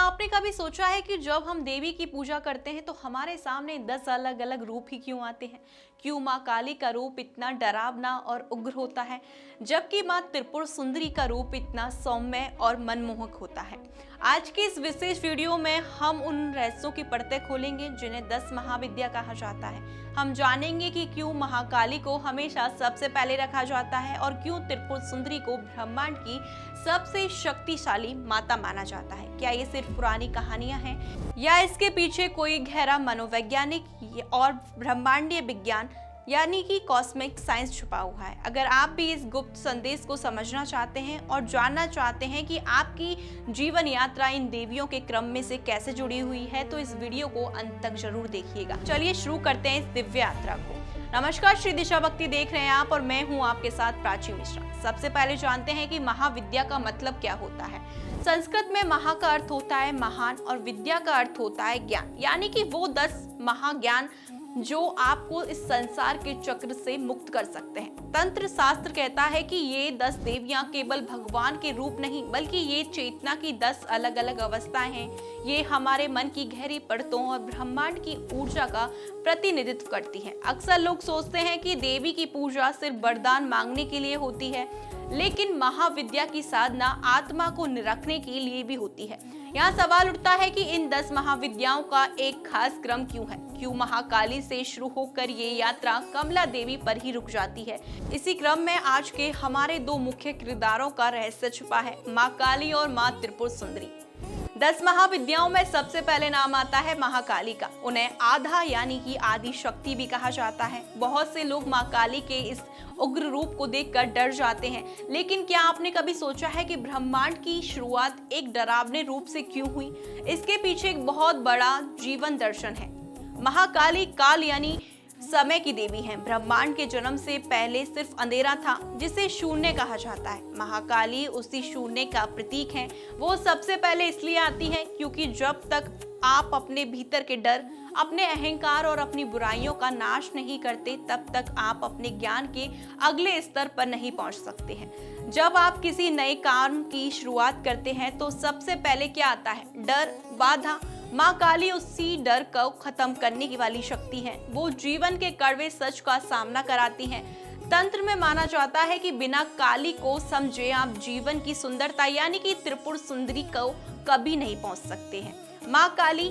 आपने कभी सोचा है कि जब हम देवी की पूजा करते हैं तो हमारे सामने 10 अलग अलग रूप ही क्यों आते हैं? क्यों माँ काली का रूप इतना डरावना और उग्र होता है, जबकि माँ त्रिपुर सुंदरी का रूप इतना सौम्य और मनमोहक होता है? आज की इस विशेष वीडियो में हम उन रहस्यों की परतें खोलेंगे जिन्हें 10 महाविद्या कहा जाता है। हम जानेंगे कि क्यों महाकाली को हमेशा सबसे पहले रखा जाता है और क्यों त्रिपुर सुंदरी को ब्रह्मांड की सबसे शक्तिशाली माता माना जाता है। क्या ये सिर्फ पुरानी कहानियां हैं या इसके पीछे कोई गहरा मनोवैज्ञानिक और ब्रह्मांडीय विज्ञान यानी कि कॉस्मिक साइंस छुपा हुआ है? अगर आप भी इस गुप्त संदेश को समझना चाहते हैं और जानना चाहते हैं कि आपकी जीवन यात्रा इन देवियों के क्रम में से कैसे जुड़ी हुई है, तो इस वीडियो को अंत तक जरूर देखिएगा। चलिए शुरू करते हैं इस दिव्य यात्रा को। नमस्कार, श्री दिशा भक्ति देख रहे हैं आप और मैं हूं आपके साथ प्राची मिश्रा। सबसे पहले जानते हैं कि महाविद्या का मतलब क्या होता है। संस्कृत में महा का अर्थ होता है महान और विद्या का अर्थ होता है ज्ञान, यानी कि वो 10 महाज्ञान जो आपको इस संसार के चक्र से मुक्त कर सकते हैं। तंत्र शास्त्र कहता है कि ये 10 देवियां केवल भगवान के रूप नहीं बल्कि ये चेतना की 10 अलग अलग अवस्थाएं हैं। ये हमारे मन की गहरी परतों और ब्रह्मांड की ऊर्जा का प्रतिनिधित्व करती हैं। अक्सर लोग सोचते हैं कि देवी की पूजा सिर्फ वरदान मांगने के लिए होती है, लेकिन महाविद्या की साधना आत्मा को निरखने के लिए भी होती है। यहाँ सवाल उठता है कि इन 10 महाविद्याओं का एक खास क्रम क्यों है? क्यों महाकाली से शुरू होकर ये यात्रा कमला देवी पर ही रुक जाती है? इसी क्रम में आज के हमारे 2 मुख्य किरदारों का रहस्य छुपा है, माँ काली और माँ त्रिपुर सुंदरी। 10 महाविद्याओं में सबसे पहले नाम आता है महाकाली का। उन्हें आधा यानी कि आदि शक्ति भी कहा जाता है। बहुत से लोग माँ काली के इस उग्र रूप को देखकर डर जाते हैं, लेकिन क्या आपने कभी सोचा है कि ब्रह्मांड की शुरुआत एक डरावने रूप से क्यों हुई? इसके पीछे एक बहुत बड़ा जीवन दर्शन है। महाकाली काल यानी समय की देवी हैं। ब्रह्मांड के जन्म से पहले सिर्फ अंधेरा था, जिसे शून्य कहा जाता है। महाकाली उसी शून्य का प्रतीक है। वो सबसे पहले इसलिए आती है क्योंकि जब तक आप अपने भीतर के डर, अपने अहंकार और अपनी बुराइयों का नाश नहीं करते, तब तक आप अपने ज्ञान के अगले स्तर पर नहीं पहुंच सकते हैं। जब आप किसी नए काम की शुरुआत करते हैं तो सबसे पहले क्या आता है? डर, बाधा। माँ काली उसी डर को खत्म करने की वाली शक्ति है। वो जीवन के कड़वे सच का सामना कराती हैं। तंत्र में माना जाता है कि बिना काली को समझे आप जीवन की सुंदरता यानी कि त्रिपुर सुंदरी को कभी नहीं पहुंच सकते हैं। माँ काली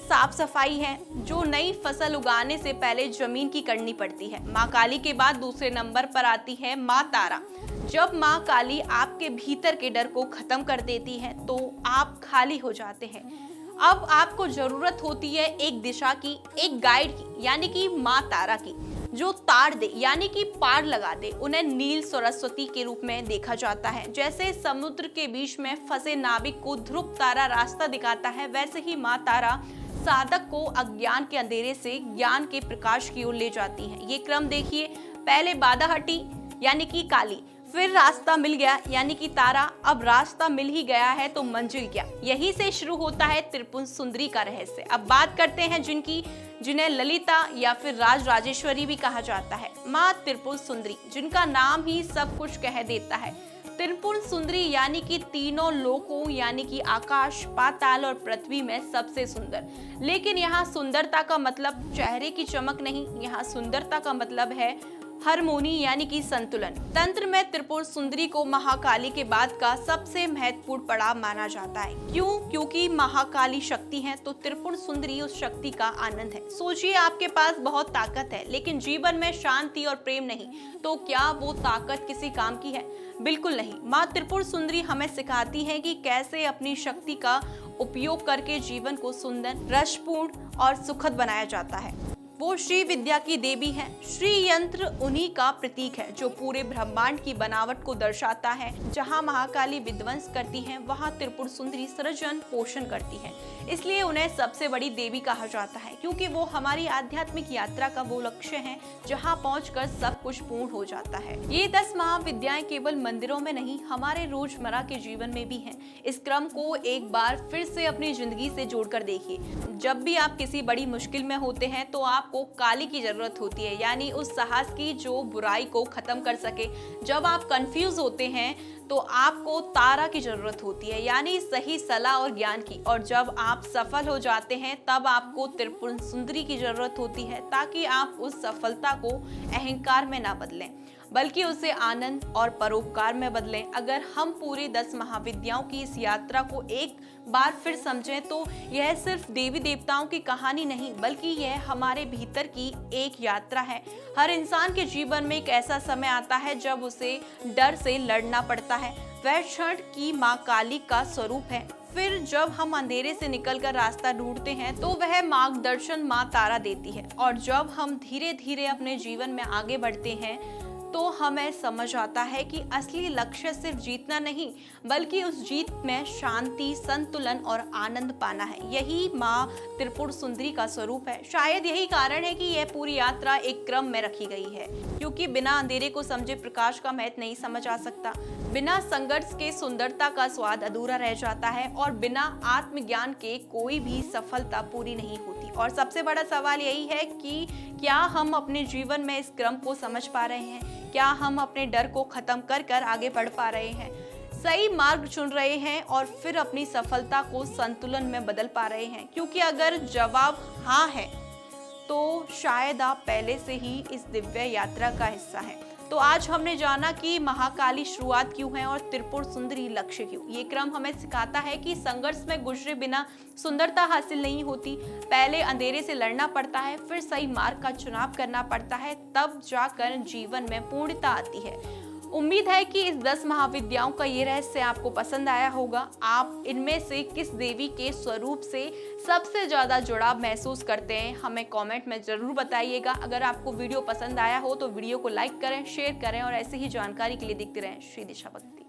साफ सफाई है, जो नई फसल उगाने से पहले जमीन की करनी पड़ती है। माँ काली के बाद दूसरे नंबर पर आती है माँ तारा। जब माँ काली आपके भीतर के डर को खत्म कर देती है तो आप खाली हो जाते हैं। अब आपको जरूरत होती है एक दिशा की, एक गाइड की, यानी कि माँ तारा की, जो तार दे यानी कि पार लगा दे। उन्हें नील सरस्वती के रूप में देखा जाता है। जैसे समुद्र के बीच में फंसे नाविक को ध्रुव तारा रास्ता दिखाता है, वैसे ही माँ तारा साधक को अज्ञान के अंधेरे से ज्ञान के प्रकाश की ओर ले जाती है। ये क्रम देखिए, पहले बाधा हटी यानी कि काली, फिर रास्ता मिल गया यानी कि तारा, अब रास्ता मिल ही गया है तो मंजिल क्या? यही से शुरू होता है त्रिपुर सुंदरी का रहस्य। अब बात करते हैं जिन्हें ललिता या फिर राज राजेश्वरी भी कहा जाता है। माँ त्रिपुर सुंदरी, जिनका नाम ही सब कुछ कह देता है। त्रिपुर सुंदरी यानी कि तीनों लोकों यानी कि आकाश, पाताल और पृथ्वी में सबसे सुंदर। लेकिन यहाँ सुंदरता का मतलब चेहरे की चमक नहीं, यहाँ सुंदरता का मतलब है हार्मोनी यानी कि संतुलन। तंत्र में त्रिपुर सुंदरी को महाकाली के बाद का सबसे महत्वपूर्ण पड़ाव माना जाता है। क्यों? क्योंकि महाकाली शक्ति है तो त्रिपुर सुंदरी उस शक्ति का आनंद है। सोचिए, आपके पास बहुत ताकत है लेकिन जीवन में शांति और प्रेम नहीं, तो क्या वो ताकत किसी काम की है? बिल्कुल नहीं। माँ त्रिपुर सुंदरी हमें सिखाती है कि कैसे अपनी शक्ति का उपयोग करके जीवन को सुंदर, रसपूर्ण और सुखद बनाया जाता है। वो श्री विद्या की देवी है। श्री यंत्र उन्हीं का प्रतीक है जो पूरे ब्रह्मांड की बनावट को दर्शाता है। जहाँ महाकाली विध्वंस करती हैं, वहाँ त्रिपुर सुंदरी सृजन पोषण करती है। इसलिए उन्हें सबसे बड़ी देवी कहा जाता है, क्योंकि वो हमारी आध्यात्मिक यात्रा का वो लक्ष्य है जहाँ पहुंचकर सब कुछ पूर्ण हो जाता है। ये 10 महाविद्याएं केवल मंदिरों में नहीं, हमारे रोजमर्रा के जीवन में भी हैं। इस क्रम को एक बार फिर से अपनी जिंदगी से जोड़कर देखिए। जब भी आप किसी बड़ी मुश्किल में होते हैं तो आप आपको काली की जरूरत होती है, यानी उस साहस की जो बुराई को खत्म कर सके। जब आप कंफ्यूज होते हैं तो आपको तारा की जरूरत होती है, यानी सही सलाह और ज्ञान की। और जब आप सफल हो जाते हैं तब आपको त्रिपुर सुंदरी की जरूरत होती है, ताकि आप उस सफलता को अहंकार में ना बदलें बल्कि उसे आनंद और परोपकार में बदलें। अगर हम पूरी 10 महाविद्याओं की इस यात्रा को एक बार फिर समझें तो यह सिर्फ देवी देवताओं की कहानी नहीं, बल्कि यह हमारे भीतर की एक यात्रा है। हर इंसान के जीवन में एक ऐसा समय आता है जब उसे डर से लड़ना पड़ता है। वह क्षण की माँ काली का स्वरूप है। फिर जब हम अंधेरे से निकलकर रास्ता ढूंढते हैं तो वह मार्गदर्शन माँ तारा देती है। और जब हम धीरे धीरे अपने जीवन में आगे बढ़ते हैं तो हमें समझ आता है कि असली लक्ष्य सिर्फ जीतना नहीं, बल्कि उस जीत में शांति, संतुलन और आनंद पाना है। यही माँ त्रिपुर सुंदरी का स्वरूप है। शायद यही कारण है कि यह पूरी यात्रा एक क्रम में रखी गई है, क्योंकि बिना अंधेरे को समझे प्रकाश का महत्व नहीं समझ आ सकता। बिना संघर्ष के सुंदरता का स्वाद अधूरा रह जाता है और बिना आत्मज्ञान के कोई भी सफलता पूरी नहीं होती। और सबसे बड़ा सवाल यही है कि क्या हम अपने जीवन में इस क्रम को समझ पा रहे हैं? क्या हम अपने डर को खत्म कर कर आगे बढ़ पा रहे हैं, सही मार्ग चुन रहे हैं और फिर अपनी सफलता को संतुलन में बदल पा रहे हैं? क्योंकि अगर जवाब हाँ है तो शायद आप पहले से ही इस दिव्य यात्रा का हिस्सा हैं। तो आज हमने जाना कि महाकाली शुरुआत क्यों है और त्रिपुर सुंदरी लक्ष्य क्यों। ये क्रम हमें सिखाता है कि संघर्ष में गुजरे बिना सुंदरता हासिल नहीं होती। पहले अंधेरे से लड़ना पड़ता है, फिर सही मार्ग का चुनाव करना पड़ता है, तब जाकर जीवन में पूर्णता आती है। उम्मीद है कि इस 10 महाविद्याओं का ये रहस्य आपको पसंद आया होगा। आप इनमें से किस देवी के स्वरूप से सबसे ज्यादा जुड़ाव महसूस करते हैं, हमें कमेंट में जरूर बताइएगा। अगर आपको वीडियो पसंद आया हो तो वीडियो को लाइक करें, शेयर करें और ऐसे ही जानकारी के लिए देखते रहें श्री दिशा भक्ति।